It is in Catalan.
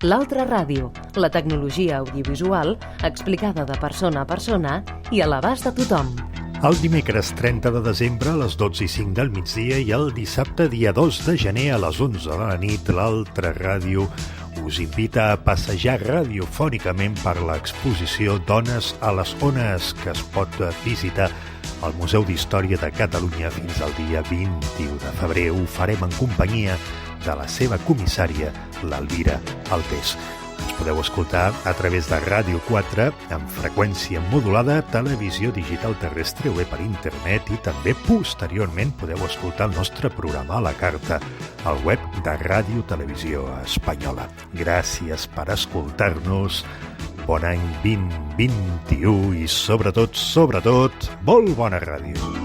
L'Altra Ràdio, la tecnologia audiovisual explicada de persona a persona i a l'abast de tothom. El dimecres 30 de desembre a les 12:05 del migdia i el dissabte dia 2 de gener a les 11 de la nit, l'Altra Ràdio us invita a passejar radiofònicament per l'exposició Dones a les Ones, que es pot visitar al Museu d'Història de Catalunya fins al dia 21 de febrer. Ho farem en companyia de la seva comissària, l'Elvira Altés. Ens podeu escoltar a través de Ràdio 4 en freqüència modulada, televisió digital terrestre o bé per internet, i també posteriorment podeu escoltar el nostre programa a la carta al web de Ràdio Televisió Espanyola. Gràcies per escoltar-nos. Bon any 2021 i sobretot, molt bona ràdio.